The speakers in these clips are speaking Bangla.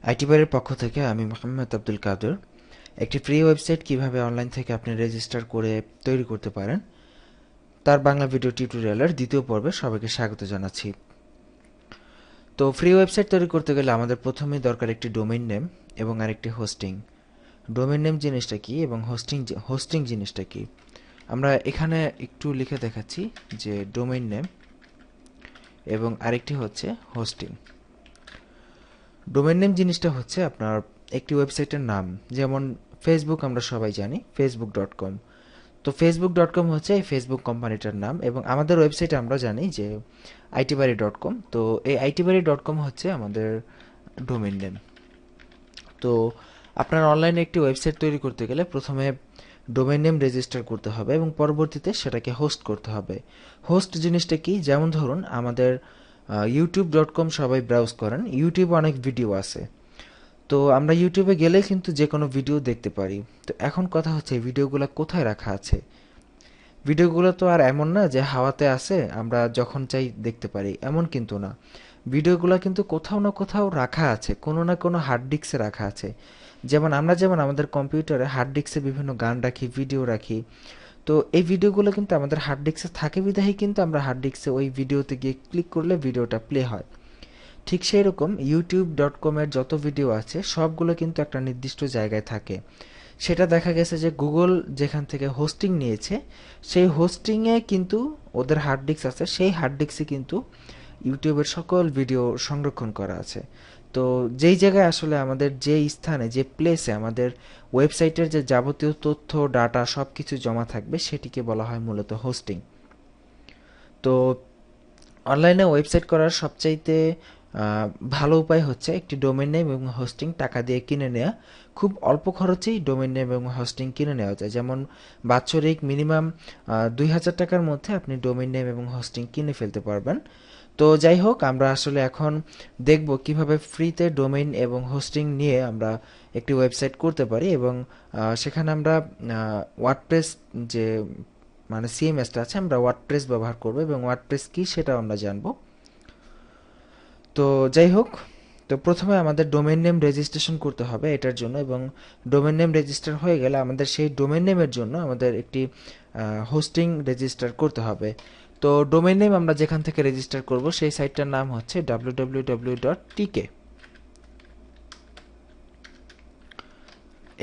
আইটি বারের পক্ষ থেকে আমি মোহাম্মদ আব্দুল কাদের। একটি ফ্রি ওয়েবসাইট কিভাবে অনলাইন থেকে আপনি রেজিস্টার করে তৈরি করতে পারেন তার বাংলা ভিডিও টিউটোরিয়ালের দ্বিতীয় পর্বে সবাইকে স্বাগত জানাচ্ছি। তো ফ্রি ওয়েবসাইট তৈরি করতে গেলে আমাদের প্রথমেই দরকার একটি ডোমেইন নেম এবং আরেকটি হোস্টিং। ডোমেইন নেম জিনিসটা কি এবং হোস্টিং জিনিসটা কি, আমরা এখানে একটু লিখে দেখাচ্ছি যে ডোমেইন নেম এবং আরেকটি হচ্ছে হোস্টিং। ডোমেইন নেম জিনিসটা হচ্ছে আপনার একটি ওয়েবসাইটের নাম, যেমন ফেসবুক আমরা সবাই জানি facebook.com। তো facebook.com হচ্ছে এই ফেসবুক কোম্পানিটার নাম, এবং আমাদের ওয়েবসাইটে আমরা জানি যে itbari.com। তো এই itbari.com হচ্ছে আমাদের ডোমেইন নেম। তো আপনার অনলাইনে একটি ওয়েবসাইট তৈরি করতে গেলে প্রথমে ডোমেইন নেম রেজিস্টার করতে হবে এবং পরবর্তীতে সেটাকে হোস্ট করতে হবে। হোস্ট জিনিসটা কি, যেমন ধরুন আমাদের youtube.com সবাই ব্রাউজ করেন, ইউটিউবে অনেক ভিডিও আছে। তো আমরা ইউটিউবে গেলে কিন্তু যে কোনো ভিডিও দেখতে পারি। তো এখন কথা হচ্ছে ভিডিওগুলো কোথায় রাখা আছে। ভিডিওগুলো তো আর এমন না যে হাওয়াতে আছে আমরা যখন চাই দেখতে পারি, এমন কিন্তু না। ভিডিওগুলো কিন্তু কোথাও না কোথাও রাখা আছে, কোনো না কোনো হার্ড ডিস্কে রাখা আছে। যেমন আমাদের কম্পিউটারে হার্ড ডিস্কে বিভিন্ন গান রাখি, ভিডিও রাখি। তো এই ভিডিওগুলো কিন্তু আমাদের হার্ড ডিস্কে থাকে বিধায় কিন্তু আমরা হার্ড ডিস্কে ওই ভিডিওতে গিয়ে ক্লিক করলে ভিডিওটা প্লে হয়। ঠিক সেই রকম youtube.com এর যত ভিডিও আছে সবগুলো কিন্তু একটা নির্দিষ্ট জায়গায় থাকে। সেটা দেখা গেছে যে গুগল যেখান থেকে হোস্টিং নিয়েছে সেই হোস্টিংয়ে কিন্তু ওদের হার্ড ডিস্ক আছে, সেই হার্ড ডিস্কে কিন্তু ইউটিউবের সকল ভিডিও সংরক্ষণ করা আছে। তো যেই জায়গায় আসলে আমাদের যে স্থানে যে প্লেসে আমাদের ওয়েবসাইটের যে যাবতীয় তথ্য ডাটা সব কিছু জমা থাকবে সেটিকে বলা হয় মূলত হোস্টিং। তো অনলাইনে ওয়েবসাইট করার সবচাইতে ভালো উপায় হচ্ছে একটি ডোমেইন নেম এবং হোস্টিং টাকা দিয়ে কিনে নেওয়া। খুব অল্প খরচেই ডোমেইন নেম এবং হোস্টিং কিনে নেওয়া যায়, যেমন বাৎসরিক মিনিমাম 2,000 টাকার মধ্যে আপনি ডোমেইন নেম এবং হোস্টিং কিনে ফেলতে পারবেন। তো যাই হোক, আমরা আসলে এখন দেখব কিভাবে ফ্রিতে ডোমেইন এবং হোস্টিং নিয়ে আমরা একটি ওয়েবসাইট করতে পারি, এবং সেখানে আমরা ওয়ার্ডপ্রেস যে মানে সিএমএসটা আছে আমরা ওয়ার্ডপ্রেস ব্যবহার করব, এবং ওয়ার্ডপ্রেস কি সেটাও আমরা জানবো। তো যাই হোক, তো প্রথমে আমাদের ডোমেইন নেম রেজিস্ট্রেশন করতে হবে এটার জন্য, এবং ডোমেইন নেম রেজিস্টার হয়ে গেলে আমাদের সেই ডোমেইন নেমের জন্য আমাদের একটি হোস্টিং রেজিস্টার করতে হবে। তো ডোমেইন নেম আমরা যেখান থেকে রেজিস্টার করব সেই সাইটটার নাম হচ্ছে www.tk,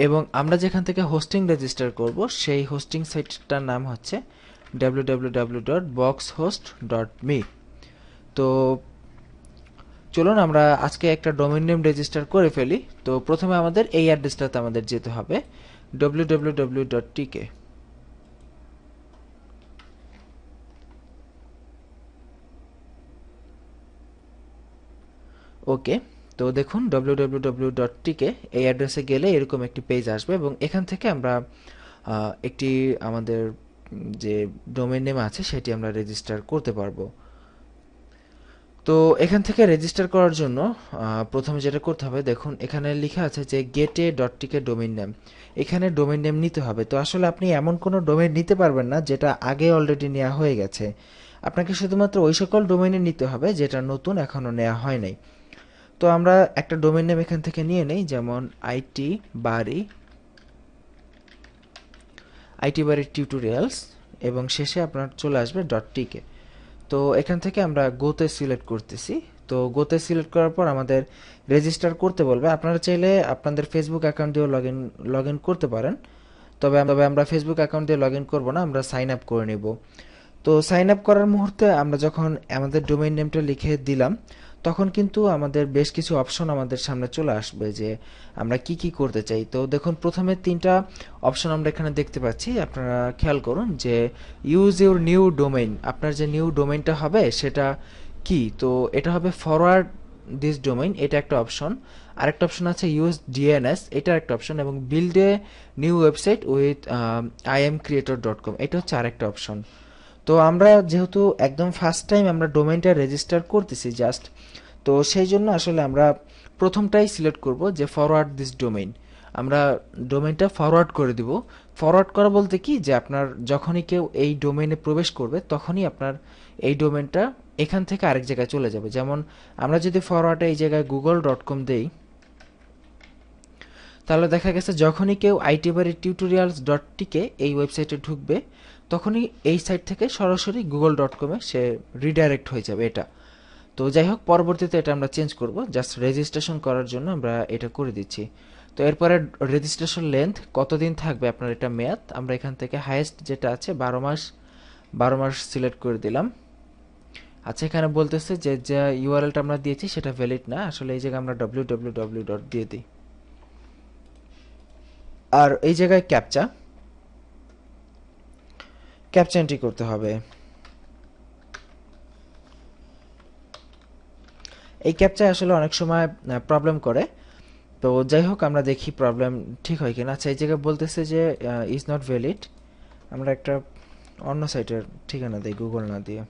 এবং আমরা যেখান থেকে হোস্টিং রেজিস্টার করব সেই হোস্টিং সাইটটার নাম হচ্ছে www.boxhost.me। তো চলুন আমরা আজকে একটা ডোমেইন নেম রেজিস্টার করে ফেলি। তো প্রথমে আমাদের এই অ্যাড্রেসটাতে আমাদের যেতে হবে www.tk। ওকে, তো দেখুন www.tk এই অ্যাড্রেসে গেলে এরকম একটি পেজ আসবে, এবং এখান থেকে আমরা একটি আমাদের যে ডোমেইন নেম আছে সেটি আমরা রেজিস্টার করতে পারবো। তো এখান থেকে রেজিস্টার করার জন্য প্রথমে যেটা করতে হবে, দেখুন এখানে লেখা আছে যে geta.tk ডোমেইন নেম। এখানে ডোমেইন নেম নিতে হবে। তো আসলে আপনি এমন কোনো ডোমেইন নিতে পারবেন না যেটা আগে অলরেডি নেওয়া হয়ে গেছে। আপনাকে শুধুমাত্র ওই সকল ডোমেইনে নিতে হবে যেটা নতুন, এখনও নেওয়া হয় নাই। তো আমরা একটা ডোমেইন নেম এখান থেকে নিয়ে নেই, যেমন আইটি বাড়ি টিউটোরিয়ালস, এবং শেষে আপনার চলে আসবে .tk। তো এখান থেকে আমরা গোতে সিলেক্ট করতেছি। তো গোতে সিলেক্ট করার পর আমাদের রেজিস্টার করতে বলবে। আপনারা চাইলে আপনাদের ফেসবুক অ্যাকাউন্ট দিয়েও লগ ইন করতে পারেন, তবে আমরা ফেসবুক অ্যাকাউন্ট দিয়ে লগ ইন করবো না, আমরা সাইন আপ করে নেব। তো সাইন আপ করার মুহূর্তে আমরা যখন আমাদের ডোমেইন নেমটা লিখে দিলাম তখন কিন্তু আমাদের বেশ কিছু অপশন আমাদের সামনে চলে আসবে যে আমরা কি কি করতে চাই। তো দেখুন প্রথমে তিনটা অপশন আমরা এখানে দেখতে পাচ্ছি, আপনারা খেয়াল করুন যে ইউজ ইউর নিউ ডোমেইন, আপনার যে নিউ ডোমেইনটা হবে সেটা কি। তো এটা হবে ফরওয়ার্ড দিস ডোমেইন, এটা একটা অপশন। আরেকটা অপশন আছে ইউজ ডিএনএস, এটা একটা অপশন, এবং build a new website with imcreator.com, এটা হচ্ছে আরেকটা অপশন। তো আমরা যেহেতু একদম ফার্স্ট টাইম আমরা ডোমেইনটা রেজিস্টার করতেছি জাস্ট, তো সেই জন্য আসলে আমরা প্রথমটাই সিলেক্ট করব যে ফরওয়ার্ড দিস ডোমেইন। আমরা ডোমেইনটা ফরওয়ার্ড করে দিব। ফরওয়ার্ড করা বলতে কি, যে আপনার যখনই কেউ এই ডোমেইনে প্রবেশ করবে তখনই আপনার এই ডোমেইনটা এখান থেকে আরেক জায়গায় চলে যাবে। যেমন আমরা যদি ফরওয়ার্ডে এই জায়গায় google.com দেই, তাহলে দেখা গেছে যখনই কেউ আইটিবাড়ি টিউটোরিয়ালস ডট টিকে এই ওয়েবসাইটে ঢুকবে, তখনই এই সাইট থেকে সরাসরি google.com-এ সে রিডাইরেক্ট হয়ে যাবে এটা। তো যাই হোক, পরবর্তীতে এটা আমরা চেঞ্জ করব, জাস্ট রেজিস্ট্রেশন করার জন্য আমরা এটা করে দিচ্ছি। তো এরপরে রেজিস্ট্রেশন লেন্থ কতদিন থাকবে আপনার এটা মেয়াদ, আমরা এখান থেকে হাইয়েস্ট যেটা আছে 12 মাস, 12 মাস সিলেক্ট করে দিলাম। আচ্ছা, এখানে বলতেছে যে যে ইউআরএলটা আমরা দিয়েছি সেটা ভ্যালিড না, আসলে এই জায়গায় আমরা www ডট দিয়ে দিই। আর এই জায়গায় ক্যাপচা এন্ট্রি করতে হবে। এই ক্যাপচা আসলে অনেক সময় প্রবলেম করে, তো যাই হোক আমরা দেখি প্রবলেম ঠিক হয় কিনা। আচ্ছা, এই জায়গায় বলতেছে যে ইজ নট ভ্যালিড, আমরা একটা অন্য সাইটের ঠিকানা দিই, গুগল না দিয়ে।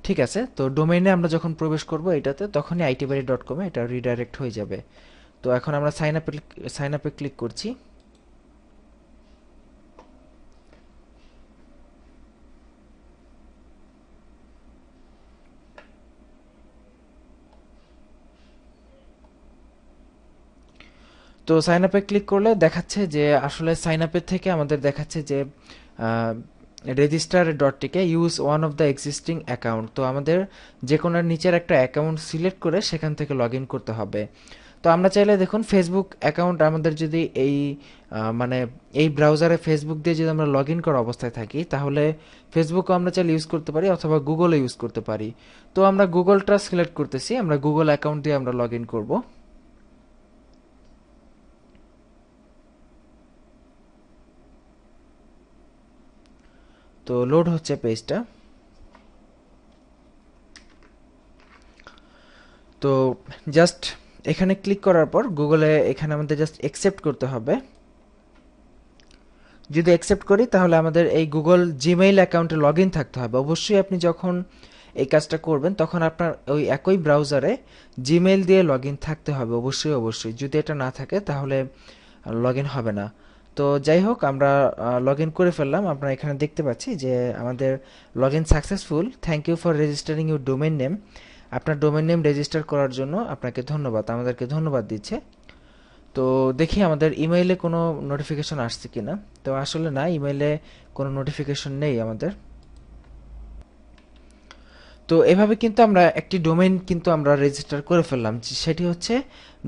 ঠিক আছে, তো ডোমেইনে আমরা যখন প্রবেশ করব এটাতে, তখনই itbari.com-এ এটা রিডাইরেক্ট হয়ে যাবে। তো এখন আমরা সাইন আপে ক্লিক করছি। তো সাইন আপে ক্লিক করলে দেখাচ্ছে যে আসলে সাইন আপের থেকে আমাদের দেখাচ্ছে যে রেজিস্টার ডট টিকে use one of the existing account. তো আমাদের যে কোনো নিচের একটা অ্যাকাউন্ট সিলেক্ট করে সেখান থেকে লগ ইন করতে হবে। তো আমরা চাইলে দেখুন ফেসবুক অ্যাকাউন্ট আমাদের যদি এই মানে এই ব্রাউজারে ফেসবুক দিয়ে যদি আমরা লগ ইন করা অবস্থায় থাকি, তাহলে ফেসবুকও আমরা চাইলে ইউজ করতে পারি অথবা গুগলও ইউজ করতে পারি। তো আমরা গুগলটা সিলেক্ট করতেছি, আমরা গুগল অ্যাকাউন্ট দিয়ে আমরা লগ ইন করবো। তো লোড হচ্ছে পেজটা। তো জাস্ট এখানে ক্লিক করার পর গুগলে এখানে আমাদের জাস্ট অ্যাকসেপ্ট করতে হবে। যদি অ্যাকসেপ্ট করি তাহলে আমাদের এই গুগল জিমেইল অ্যাকাউন্টে লগ ইন থাকতে হবে। অবশ্যই আপনি যখন এই কাজটা করবেন তখন আপনার ওই একই ব্রাউজারে জিমেইল দিয়ে লগ ইন থাকতে হবে, অবশ্যই অবশ্যই। যদি এটা না থাকে তাহলে লগ ইন হবে না। তো যাই হোক, আমরা লগ ইন করে ফেললাম। আপনারা এখানে দেখতে পাচ্ছি যে আমাদের log in successful, thank you for registering your domain name. আপনার ডোমেইন নেম রেজিস্টার করার জন্য আপনাকে ধন্যবাদ, আমাদেরকে ধন্যবাদ দিচ্ছে। তো দেখি আমাদের ইমেইলে কোনো নোটিফিকেশন আসছে কিনা। তো আসলে না, ইমেইলে কোনো নোটিফিকেশন নেই আমাদের। তো এভাবে কিন্তু আমরা একটি ডোমেইন কিন্তু আমরা রেজিস্টার করে ফেললাম, সেটি হচ্ছে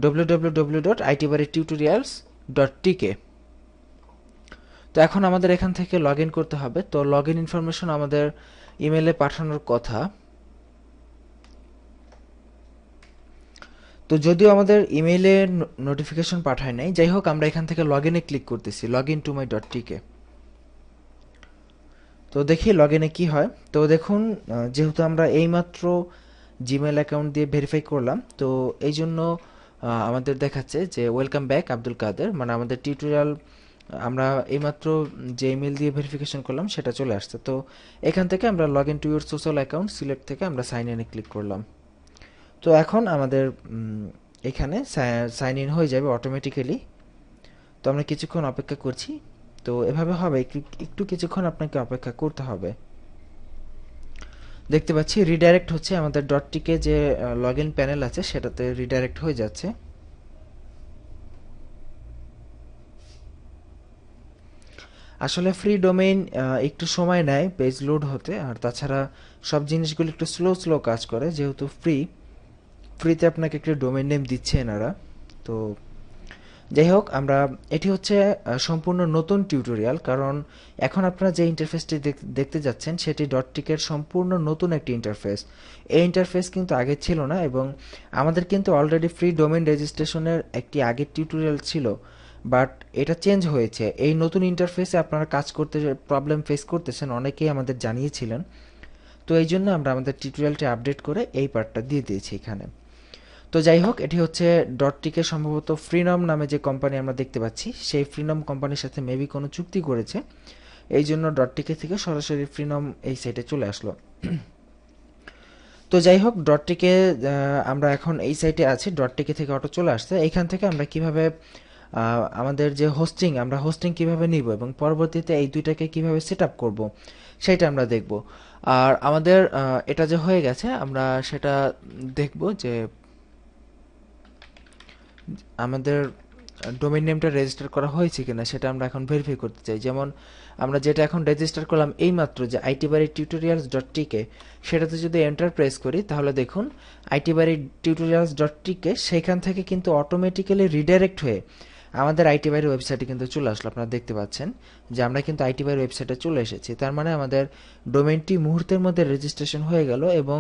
www.itbari-tutorials.tk। তো এখন আমাদের এখান থেকে লগ ইন করতে হবে। তো লগ ইন ইনফরমেশন আমাদের ইমেইলে পাঠানোর কথা। তো যদিও আমাদের ইমেইলে নোটিফিকেশন পাঠায় নাই, যাই হোক আমরা এখান থেকে লগ ইনে ক্লিক করতেছি, log in to my dot টিকে। তো দেখি লগ ইনে কী হয়। তো দেখুন, যেহেতু আমরা এইমাত্র জিমেল অ্যাকাউন্ট দিয়ে ভেরিফাই করলাম, তো এই জন্য আমাদের দেখাচ্ছে যে ওয়েলকাম ব্যাক আব্দুল কাদের, মানে আমাদের টিউটোরিয়াল আমরা এইমাত্র যে ইমেল দিয়ে ভেরিফিকেশন করলাম সেটা চলে আসছে। তো এখান থেকে আমরা log in to your social account select থেকে আমরা সাইন ইনে ক্লিক করলাম। তো এখন আমাদের এখানে সাইন ইন হয়ে যাবে অটোমেটিক্যালি। তো আমরা কিছুক্ষণ অপেক্ষা করছি। তো এভাবে হবে, একটু কিছুক্ষণ আপনাকে অপেক্ষা করতে হবে। দেখতে পাচ্ছি রিডাইরেক্ট হচ্ছে, আমাদের ডট টিকে যে লগ ইন প্যানেল আছে সেটাতে রিডাইরেক্ট হয়ে যাচ্ছে। আসলে ফ্রি ডোমেইন একটু সময় নেয় পেজ লোড হতে, আর তাছাড়া সব জিনিসগুলো একটু স্লো স্লো কাজ করে, যেহেতু ফ্রিতে আপনাকে একটু ডোমেইন নেম দিচ্ছে এনারা। তো যাই হোক, আমরা এটি হচ্ছে সম্পূর্ণ নতুন টিউটোরিয়াল, কারণ এখন আপনারা যে ইন্টারফেসটি দেখতে যাচ্ছেন সেটি ডট টিকের সম্পূর্ণ নতুন একটি ইন্টারফেস। এই ইন্টারফেস কিন্তু আগে ছিল না, এবং আমাদের কিন্তু অলরেডি ফ্রি ডোমেইন রেজিস্ট্রেশনের একটি আগের টিউটোরিয়াল ছিল, বাট এটা চেঞ্জ হয়েছে। এই নতুন ইন্টারফেসে আপনারা কাজ করতে প্রবলেম ফেস করতেছেন, অনেকেই আমাদের জানিয়েছিলেন। তো এই জন্য আমরা আমাদের টিউটোরিয়ালটি আপডেট করে এই পার্টটা দিয়ে দিয়েছি এখানে। তো যাই হোক, এটি হচ্ছে ডট টিকে সম্ভবত ফ্রিনম নামে যে কোম্পানি আমরা দেখতে পাচ্ছি, সেই ফ্রিনম কোম্পানির সাথে মেবি কোনো চুক্তি করেছে, এই জন্য ডট টিকে থেকে সরাসরি ফ্রিনম এই সাইটে চলে আসলো। তো যাই হোক, ডট টিকে আমরা এখন এই সাইটে আছি, ডট টিকে থেকে অটো চলে আসছে। এইখান থেকে আমরা কিভাবে আমাদের যে হোস্টিং, আমরা হোস্টিং কিভাবে নিব এবং পরবর্তীতে এই দুইটাকে কিভাবে সেট আপ করবো সেটা আমরা দেখব। আর আমাদের এটা যে হয়ে গেছে আমরা সেটা দেখব যে আমাদের ডোমেইন নেমটা রেজিস্টার করা হয়েছে কিনা সেটা আমরা এখন ভেরিফাই করতে চাই। যেমন আমরা যেটা এখন রেজিস্টার করলাম এইমাত্র, যে আইটিবাড়ি টিউটোরিয়ালস ডট টিকে, সেটাতে যদি এন্টার প্রেস করি তাহলে দেখুন আইটিবাড়ি টিউটোরিয়ালস ডট টিকে সেইখান থেকে কিন্তু অটোমেটিক্যালি রিডাইরেক্ট হয়ে আমাদের আইটিবাড়ির ওয়েবসাইটে কিন্তু চলে আসলো। আপনারা দেখতে পাচ্ছেন যে আমরা কিন্তু আইটিবাড়ির ওয়েবসাইটে চলে এসেছি। তার মানে আমাদের ডোমেইনটি মুহূর্তের মধ্যে রেজিস্ট্রেশন হয়ে গেল এবং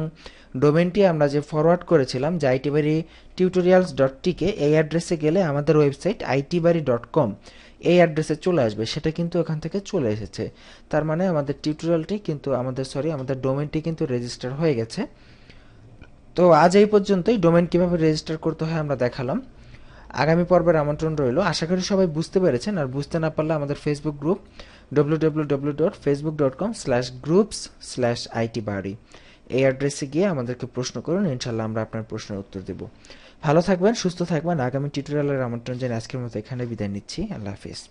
ডোমেইনটি আমরা যে ফরওয়ার্ড করেছিলাম যে আইটিবাড়ি টিউটোরিয়ালস ডট টিকে, এই অ্যাড্রেসে গেলে আমাদের ওয়েবসাইট আইটিবাড়ি ডট কম এই অ্যাড্রেসে চলে আসবে, সেটা কিন্তু এখান থেকে চলে এসেছে। তার মানে আমাদের টিউটোরিয়ালটি কিন্তু আমাদের ডোমেইনটি কিন্তু রেজিস্টার হয়ে গেছে। তো আজ এই পর্যন্তই। ডোমেইন কিভাবে রেজিস্টার করতে হয় আমরা দেখালাম। আগামী পর্বের আমন্ত্রণ রইল। আশা করি সবাই বুঝতে পেরেছেন, আর বুঝতে না পারলে আমাদের ফেসবুক গ্রুপ www.facebook.com/groups/itbari এই অ্যাড্রেসে গিয়ে আমাদেরকে প্রশ্ন করুন, ইনশাল্লাহ আমরা আপনার প্রশ্নের উত্তর দেব। ভালো থাকবেন, সুস্থ থাকবেন। আগামী টিউটোরিয়ালের আমন্ত্রণ জানিয়ে আজকের মতো এখানে বিদায় নিচ্ছি। আল্লাহ হাফিজ।